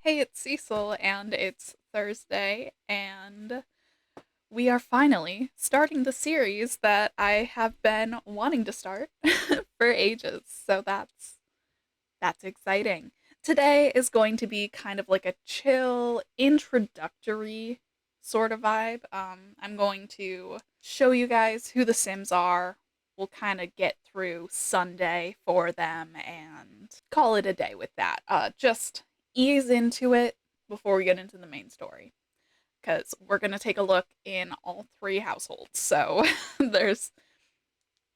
Hey, it's Cecil, and it's Thursday, and we are finally starting the series that I have been wanting to start for ages. So that's exciting. Today is going to be kind of like a chill, introductory sort of vibe. I'm going to show you guys who the Sims are. We'll kind of get through Sunday for them and call it a day with that. Just ease into it before we get into the main story because we're going to take a look in all three households. So there's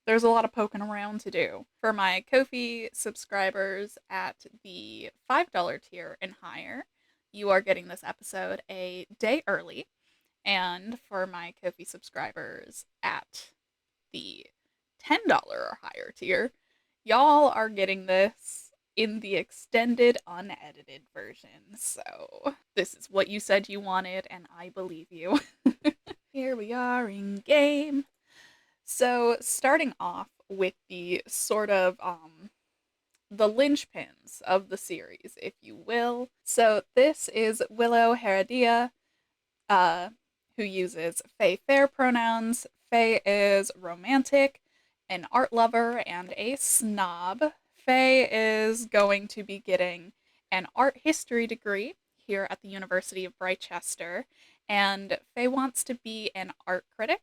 there's a lot of poking around to do. For my Ko-fi subscribers at the $5 tier and higher, you are getting this episode a day early. And for my Ko-fi subscribers at the $10 or higher tier, y'all are getting this in the extended, unedited version. So, this is what you said you wanted, and I believe you. Here we are in game. So, starting off with the sort of the linchpins of the series, if you will. So, this is Willow Heredia, uh, who uses Fae Fair pronouns. Fae is romantic, an art lover, and a snob. Fae is going to be getting an art history degree here at the University of Brightchester, and Fae wants to be an art critic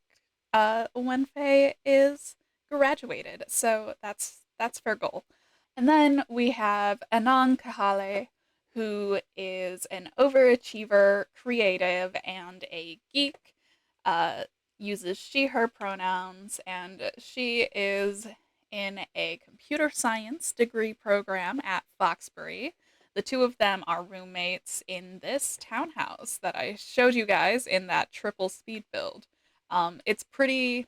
when Faye is graduated. So that's her goal. And then we have Anang Kahale, who is an overachiever, creative, and a geek. Uh, Uses she, her pronouns, and she is in a computer science degree program at Foxbury. The two of them are roommates in this townhouse that I showed you guys in that triple speed build. It's pretty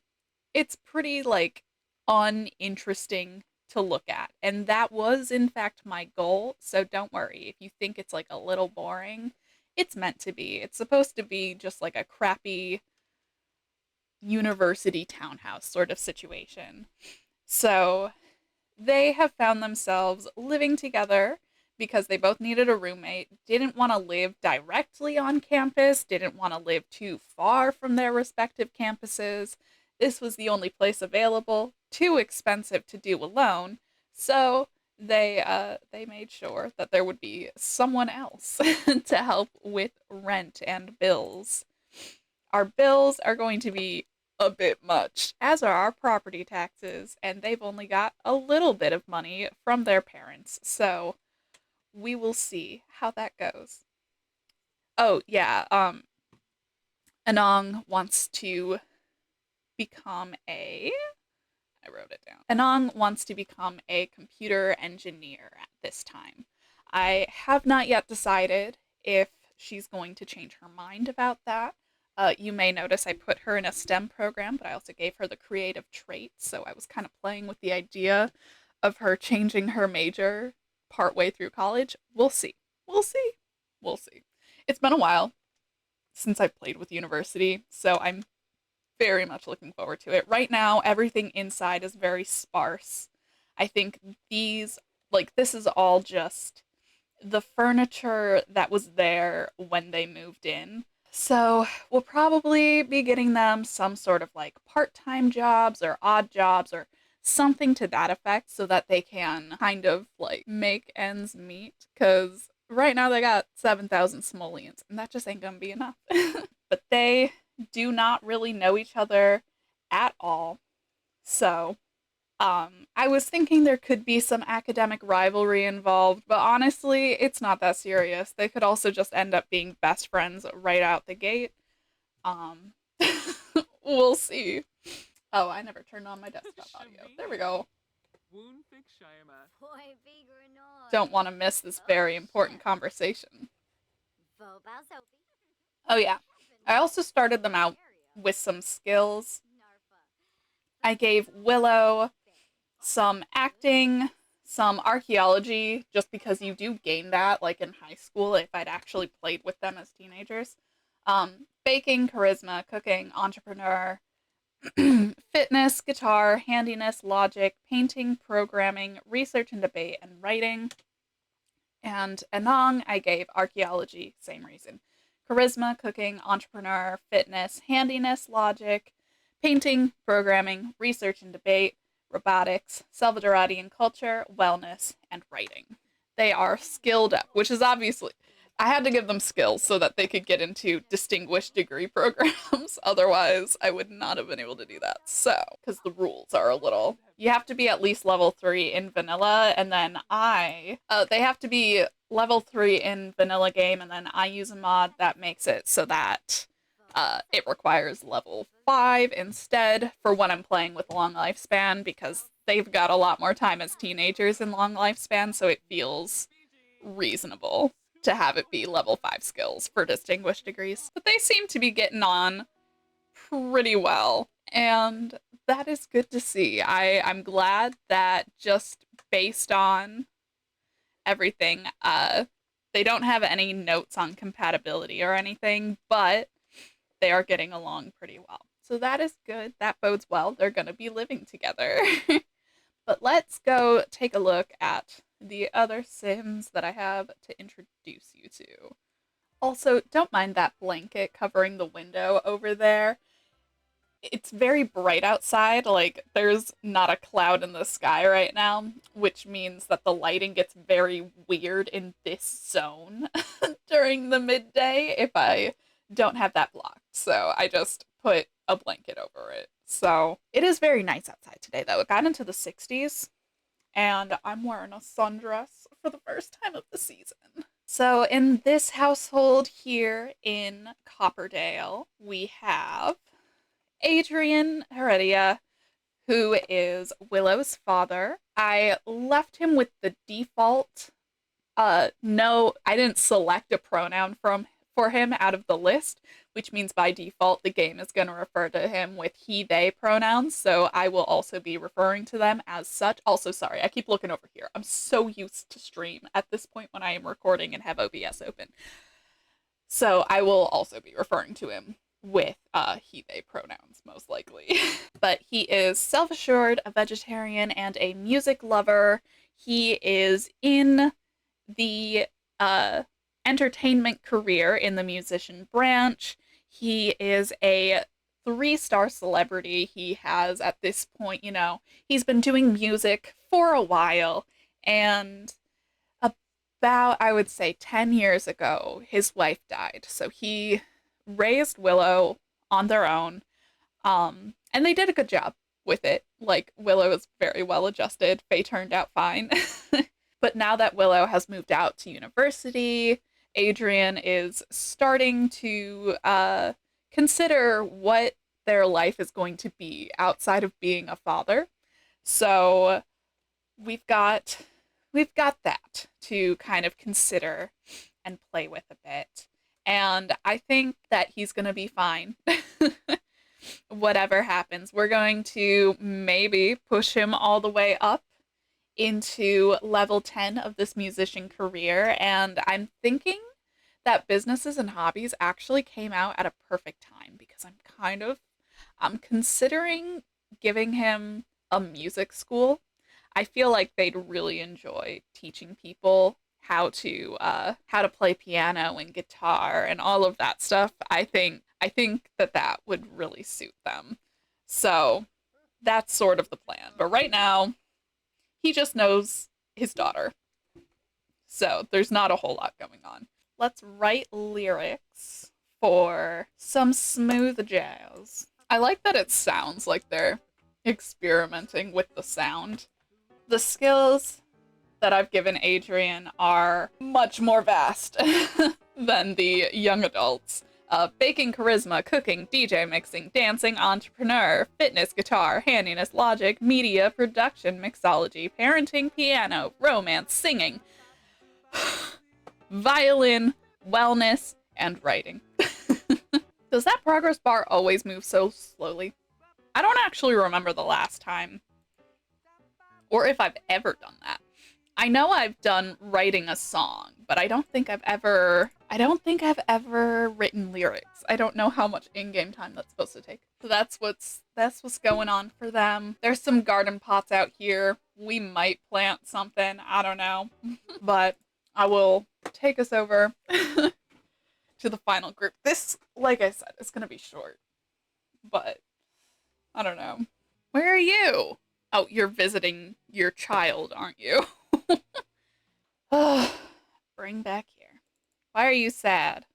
like uninteresting to look at, and that was in fact my goal. So don't worry if you think it's like a little boring. It's meant to be. It's supposed to be just like a crappy university townhouse sort of situation. So they have found themselves living together because they both needed a roommate, didn't want to live directly on campus, didn't want to live too far from their respective campuses. This was the only place available, too expensive to do alone. So they made sure that there would be someone else to help with rent and bills. Our bills are going to be a bit much, as are our property taxes, and they've only got a little bit of money from their parents. So we will see how that goes. Oh, yeah, Anong wants to become a I wrote it down. Anong wants to become a computer engineer at this time. I have not yet decided if she's going to change her mind about that. You may notice I put her in a STEM program, but I also gave her the creative traits, so I was kind of playing with the idea of her changing her major partway through college. We'll see. We'll see. We'll see. It's been a while since I've played with university, so I'm very much looking forward to it. Right now, everything inside is very sparse. I think this is all just the furniture that was there when they moved in. So we'll probably be getting them some sort of like part time jobs or odd jobs or something to that effect so that they can kind of like make ends meet. Because right now they got 7,000 simoleons and that just ain't gonna be enough. But they do not really know each other at all. So, I was thinking there could be some academic rivalry involved, but honestly, it's not that serious. They could also just end up being best friends right out the gate. Um, we'll see. Oh, I never turned on my desktop audio. There we go. Don't want to miss this very important conversation. Oh, yeah. I also started them out with some skills. I gave Willow some acting, some archaeology, just because you do gain that, like in high school, if I'd actually played with them as teenagers. Baking, charisma, cooking, entrepreneur, fitness, guitar, handiness, logic, painting, programming, research and debate, and writing. And Anong, I gave archaeology, same reason. Charisma, cooking, entrepreneur, fitness, handiness, logic, painting, programming, research and debate, robotics, Salvadoradian culture, wellness, and writing. They are skilled up, which is obviously, I had to give them skills so that they could get into distinguished degree programs. Otherwise, I would not have been able to do that. So, because the rules are a little, you have to be at least level 3 in vanilla, and then they have to be level 3 in vanilla game, and then I use a mod that makes it so that it requires level 5 instead for when I'm playing with Long Lifespan, because they've got a lot more time as teenagers in Long Lifespan, so it feels reasonable to have it be level 5 skills for distinguished degrees. But they seem to be getting on pretty well, and that is good to see. I'm glad that just based on everything, they don't have any notes on compatibility or anything, but they are getting along pretty well. So that is good. That bodes well. They're going to be living together. But let's go take a look at the other Sims that I have to introduce you to. Also, don't mind that blanket covering the window over there. It's very bright outside, like there's not a cloud in the sky right now, which means that the lighting gets very weird in this zone during the midday if I don't have that blocked. So I just put a blanket over it. So it is very nice outside today though. It got into the 60s and I'm wearing a sundress for the first time of the season. So in this household here in Copperdale, we have Adrian Heredia, who is Willow's father. I left him with the default. No, I didn't select a pronoun for him out of the list, which means by default the game is going to refer to him with he, they pronouns, so I will also be referring to them as such. Also, sorry, I keep looking over here. I'm so used to stream at this point when I am recording and have OBS open. So I will also be referring to him with he, they pronouns, most likely. But he is self-assured, a vegetarian, and a music lover. He is in the entertainment career in the musician branch. He is a 3-star celebrity. He has, at this point, he's been doing music for a while, and about, I would say, 10 years ago, his wife died. So he raised Willow on their own. And they did a good job with it. Like, Willow is very well adjusted. Faye turned out fine. But now that Willow has moved out to university, Adrian is starting to consider what their life is going to be outside of being a father. So we've got that to kind of consider and play with a bit. And I think that he's going to be fine. Whatever happens, we're going to maybe push him all the way up into level 10 of this musician career. And I'm thinking that businesses and hobbies actually came out at a perfect time, because I'm considering giving him a music school. I feel like they'd really enjoy teaching people how to play piano and guitar and all of that stuff. I think that would really suit them. So that's sort of the plan. But right now, he just knows his daughter. So there's not a whole lot going on. Let's write lyrics for some smooth jazz. I like that it sounds like they're experimenting with the sound. The skills that I've given Adrian are much more vast than the young adults. Baking, charisma, cooking, DJ mixing, dancing, entrepreneur, fitness, guitar, handiness, logic, media, production, mixology, parenting, piano, romance, singing, violin, wellness, and writing. Does that progress bar always move so slowly? I don't actually remember the last time, or if I've ever done that. I know I've done writing a song, but I don't think I've ever written lyrics. I don't know how much in-game time that's supposed to take. So that's what's going on for them. There's some garden pots out here. We might plant something, I don't know. But I will take us over to the final group. This, like I said, is going to be short, but I don't know. Where are you? Oh, you're visiting your child, aren't you? Bring back here. Why are you sad?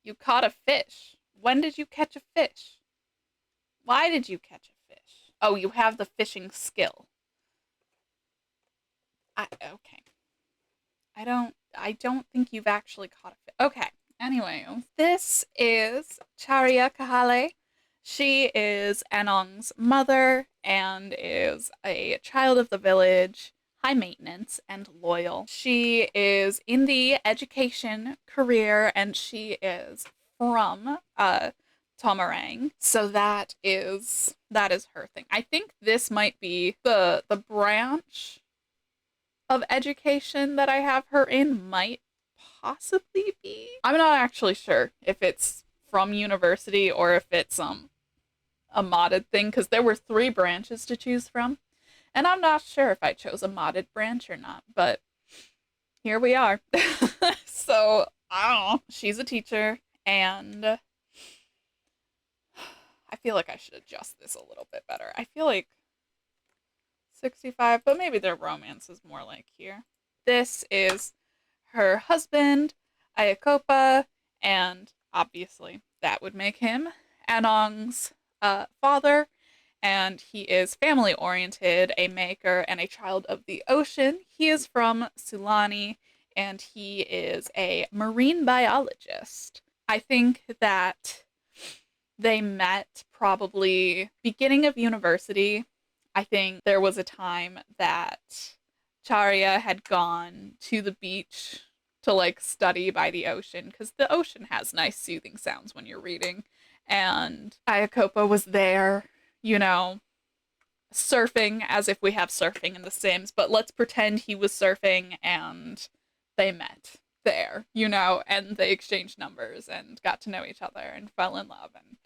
You caught a fish. When did you catch a fish? Why did you catch a fish? Oh, you have the fishing skill. Okay. I don't think you've actually caught a fish. Okay. Anyway, this is Charia Kahale. She is Anong's mother and is a child of the village, high maintenance and loyal. She is in the education career and she is from Tomarang. So that is her thing. I think this might be the branch of education that I have her in might possibly be. I'm not actually sure if it's from university or if it's a modded thing because there were 3 branches to choose from. And I'm not sure if I chose a modded branch or not, but here we are. So, I don't know. She's a teacher and I feel like I should adjust this a little bit better. I feel like 65, but maybe their romance is more like here. This is her husband, Ayakopa, and obviously that would make him Anong's father, and he is family oriented, a maker, and a child of the ocean. He is from Sulani, and he is a marine biologist. I think that they met probably beginning of university. I think there was a time that Charia had gone to the beach to like study by the ocean because the ocean has nice soothing sounds when you're reading. And Ayakopa was there, you know, surfing as if we have surfing in The Sims, but let's pretend he was surfing and they met there, you know, and they exchanged numbers and got to know each other and fell in love. And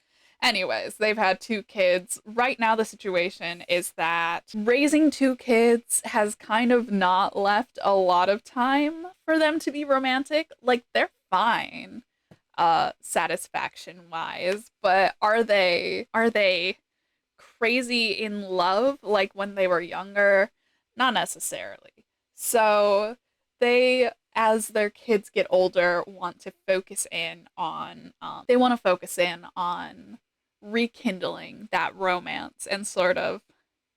anyways, they've had 2 kids. Right now, the situation is that raising 2 kids has kind of not left a lot of time for them to be romantic. Like, they're fine, satisfaction wise, but are they crazy in love like when they were younger? Not necessarily. So they, as their kids get older, want to focus in on rekindling that romance and sort of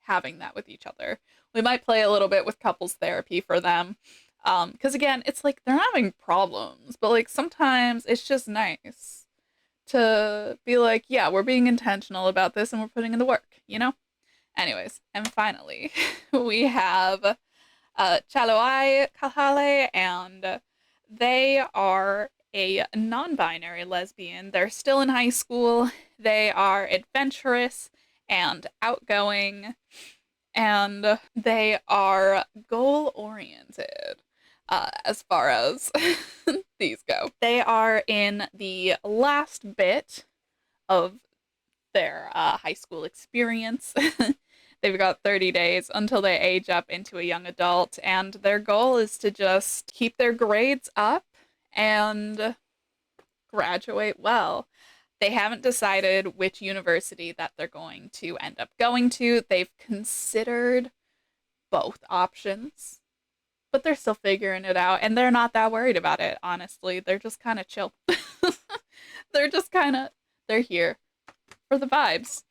having that with each other. We might play a little bit with couples therapy for them. Because again, it's like they're having problems, but like sometimes it's just nice to be like, yeah, we're being intentional about this and we're putting in the work, you know? Anyways, and finally, we have Chaloai Kahale, and they are a non binary lesbian. They're still in high school. They are adventurous and outgoing, and they are goal oriented as far as these go. They are in the last bit of their high school experience. They've got 30 days until they age up into a young adult, and their goal is to just keep their grades up and graduate well. They haven't decided which university that they're going to end up going to. They've considered both options, but they're still figuring it out, and they're not that worried about it, honestly. They're just kind of chill. They're here for the vibes.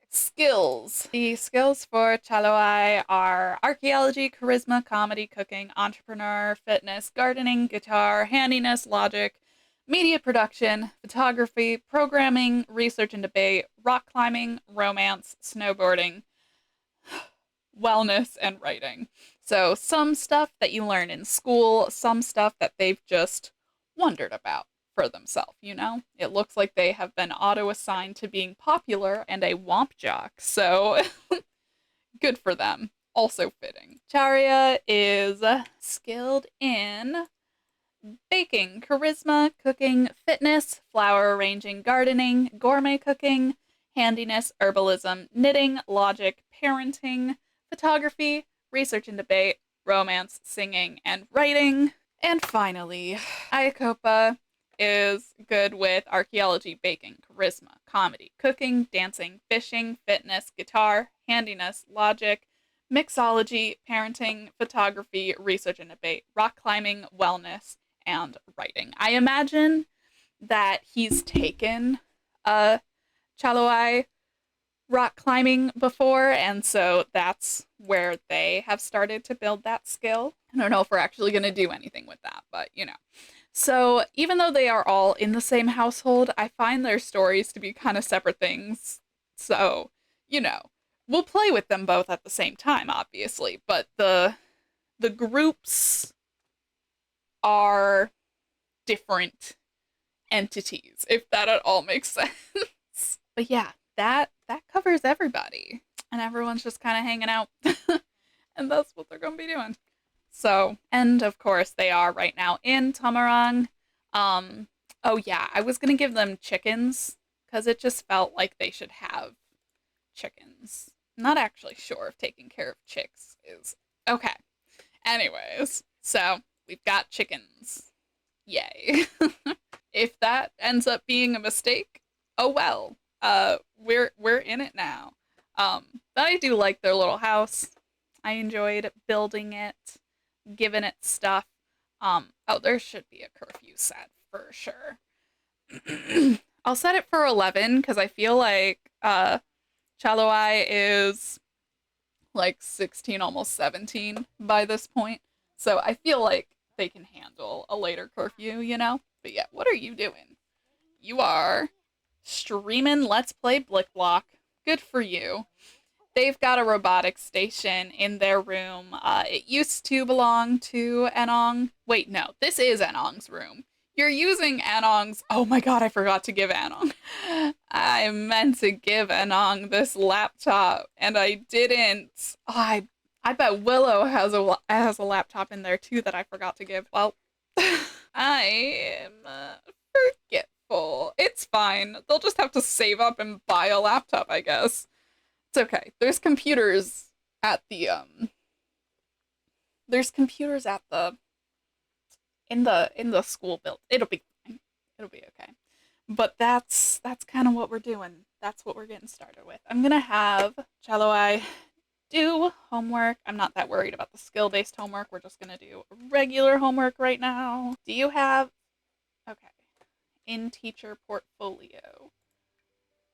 Skills. The skills for Chaloai are archaeology, charisma, comedy, cooking, entrepreneur, fitness, gardening, guitar, handiness, logic, media production, photography, programming, research and debate, rock climbing, romance, snowboarding, wellness, and writing. So some stuff that you learn in school, some stuff that they've just wondered about for themselves, you know? It looks like they have been auto-assigned to being popular and a womp jock, so good for them. Also fitting. Charia is skilled in baking, charisma, cooking, fitness, flower arranging, gardening, gourmet cooking, handiness, herbalism, knitting, logic, parenting, photography, research and debate, romance, singing, and writing. And finally, Iacopa is good with archaeology, baking, charisma, comedy, cooking, dancing, fishing, fitness, guitar, handiness, logic, mixology, parenting, photography, research and debate, rock climbing, wellness, and writing. I imagine that he's taken Chaloi rock climbing before, and so that's where they have started to build that skill. I don't know if we're actually going to do anything with that, but you know. So even though they are all in the same household, I find their stories to be kind of separate things. So, you know, we'll play with them both at the same time, obviously, but the groups are different entities, if that at all makes sense. But yeah, that covers everybody. And everyone's just kind of hanging out. And that's what they're going to be doing. So, and of course, they are right now in Tamarang. Oh yeah, I was going to give them chickens because it just felt like they should have chickens. I'm not actually sure if taking care of chicks is okay. Anyways, so we've got chickens. Yay. If that ends up being a mistake, oh well. We're in it now. But I do like their little house. I enjoyed building it, giving it stuff. Oh, there should be a curfew set for sure. I'll set it for 11 because I feel like Chaloi is like 16, almost 17 by this point. So I feel like they can handle a later curfew, you know? But yeah, what are you doing? You are streaming Let's Play Blick Block. Good for you. They've got a robotics station in their room. It used to belong to Anong. Wait, no, this is Anong's room. You're using Anong's... Oh my god, I forgot to give Anong. I meant to give Anong this laptop, and I didn't. Oh, I bet Willow has a laptop in there too that I forgot to give. Well, I am forgetful. It's fine. They'll just have to save up and buy a laptop, I guess. It's okay. There's computers at the in the school build. It'll be fine. It'll be okay. But that's kind of what we're doing. That's what we're getting started with. I'm gonna have Chaloi do homework. I'm not that worried about the skill-based homework. We're just gonna do regular homework right now. Do you have... Okay. In teacher portfolio.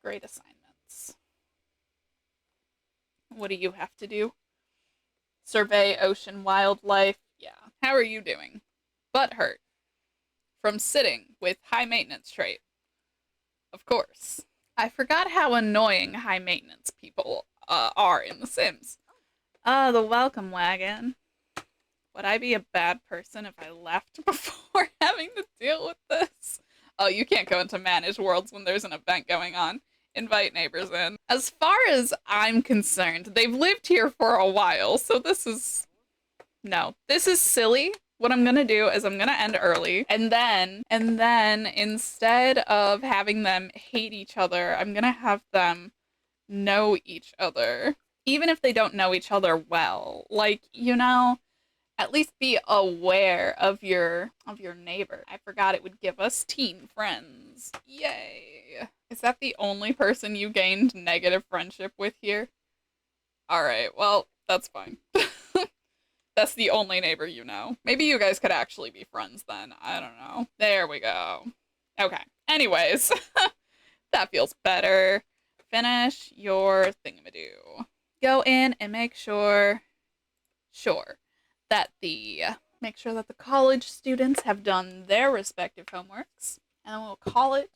Grade assignments. What do you have to do? Survey ocean wildlife. Yeah. How are you doing? Butt hurt. From sitting with high maintenance trait. Of course. I forgot how annoying high maintenance people are in The Sims. The welcome wagon. Would I be a bad person if I left before having to deal with this? Oh, you can't go into managed worlds when there's an event going on. Invite neighbors in. As far as I'm concerned, they've lived here for a while, so this is... No. This is silly. What I'm gonna do is I'm gonna end early, and then instead of having them hate each other, I'm gonna have them know each other. Even if they don't know each other well. Like, you know, at least be aware of your neighbor. I forgot it would give us teen friends. Yay. Is that the only person you gained negative friendship with here? Alright, well, that's fine. That's the only neighbor you know. Maybe you guys could actually be friends then. I don't know. There we go. Okay. Anyways. That feels better. Finish your thingamadoo. Go in and make sure that the college students have done their respective homeworks. And then we'll call it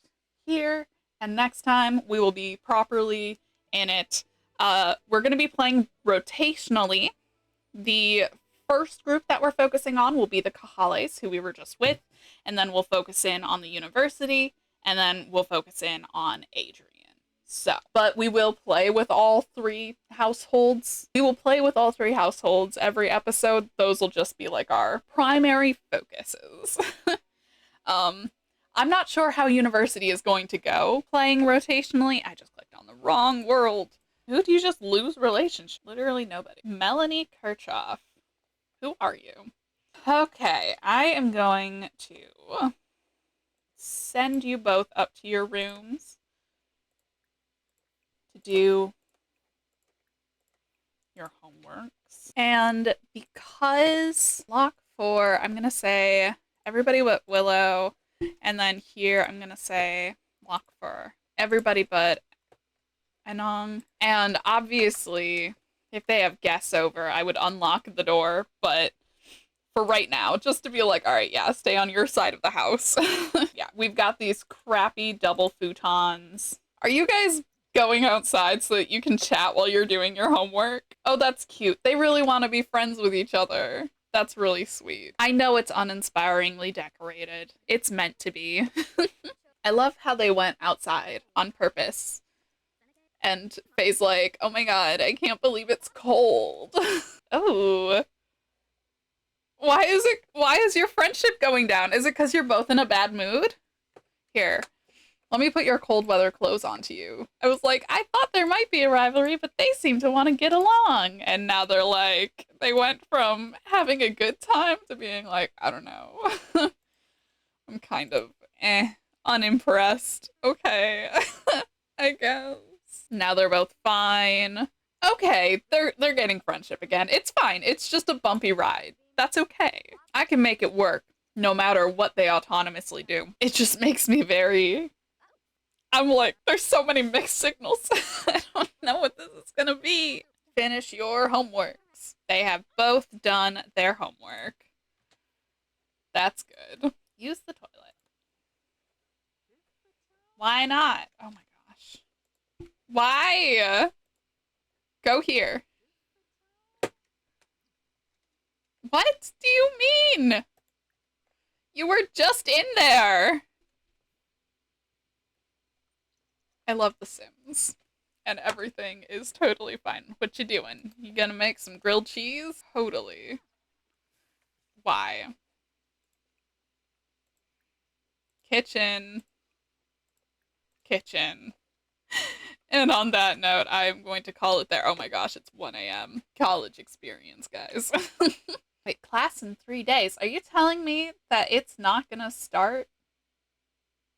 here. And next time we will be properly in it. We're going to be playing rotationally. The first group that we're focusing on will be the Kahales, who we were just with, and then we'll focus in on the university, and then we'll focus in on Adrian. So, but we will play with all three households. We will play with all three households every episode. Those will just be like our primary focuses. I'm not sure how university is going to go playing rotationally. I just clicked on the wrong world. Who do you just lose relationship? Literally nobody. Melanie Kirchhoff. Who are you? Okay, I am going to send you both up to your rooms to do your homeworks. And because lock 4, I'm going to say everybody but Willow. And then here I'm going to say lock for everybody but Anong. And obviously, if they have guests over, I would unlock the door. But for right now, just to be like, all right, yeah, stay on your side of the house. Yeah, we've got these crappy double futons. Are you guys going outside so that you can chat while you're doing your homework? Oh, that's cute. They really want to be friends with each other. That's really sweet. I know it's uninspiringly decorated. It's meant to be. I love how they went outside on purpose. And Faye's like, oh my god, I can't believe it's cold. Oh. Why is your friendship going down? Is it because you're both in a bad mood? Here, let me put your cold weather clothes onto you. I was like, I thought there might be a rivalry, but they seem to want to get along. And now they're like, they went from having a good time to being like, I don't know. I'm kind of unimpressed. Okay. I guess. Now they're both fine. Okay, they're getting friendship again. It's fine. It's just a bumpy ride. That's okay. I can make it work no matter what they autonomously do. It just makes me very... I'm like, there's so many mixed signals. I don't know what this is gonna be. Finish your homeworks. They have both done their homework. That's good. Use the toilet. Why not? Oh my gosh. Why? Go here. What do you mean? You were just in there. I love The Sims. And everything is totally fine. What you doing? You gonna make some grilled cheese? Totally. Why? Kitchen. Kitchen. And on that note, I'm going to call it there. Oh my gosh, it's 1 a.m. College experience, guys. Wait, class in 3 days. Are you telling me that it's not gonna start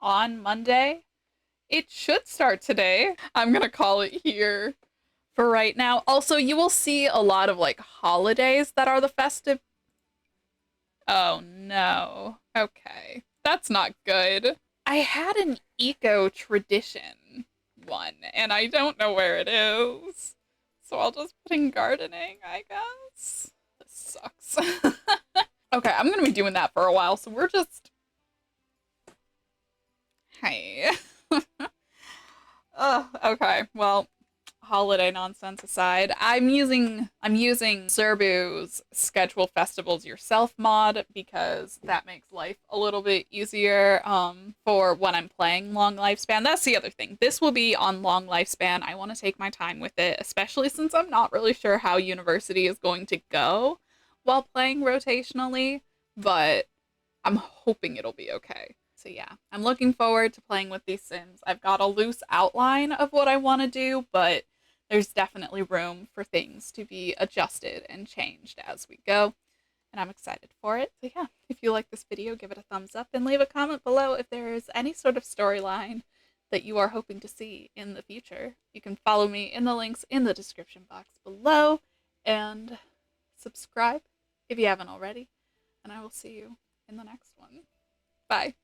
on Monday? It should start today. I'm gonna call it here for right now. Also, you will see a lot of like holidays that are the festive. Oh no. Okay. That's not good. I had an eco tradition one, and I don't know where it is. So I'll just put in gardening, I guess. This sucks. Okay, I'm gonna be doing that for a while, so we're just... Hey. Okay, well, holiday nonsense aside, I'm using Zerbu's schedule festivals yourself mod because that makes life a little bit easier for when I'm playing long lifespan. That's the other thing. This will be on long lifespan. I want to take my time with it, especially since I'm not really sure how university is going to go while playing rotationally, but I'm hoping it'll be okay. So yeah, I'm looking forward to playing with these Sims. I've got a loose outline of what I want to do, but there's definitely room for things to be adjusted and changed as we go, and I'm excited for it. So yeah, if you like this video, give it a thumbs up and leave a comment below if there is any sort of storyline that you are hoping to see in the future. You can follow me in the links in the description box below, and subscribe if you haven't already, and I will see you in the next one. Bye.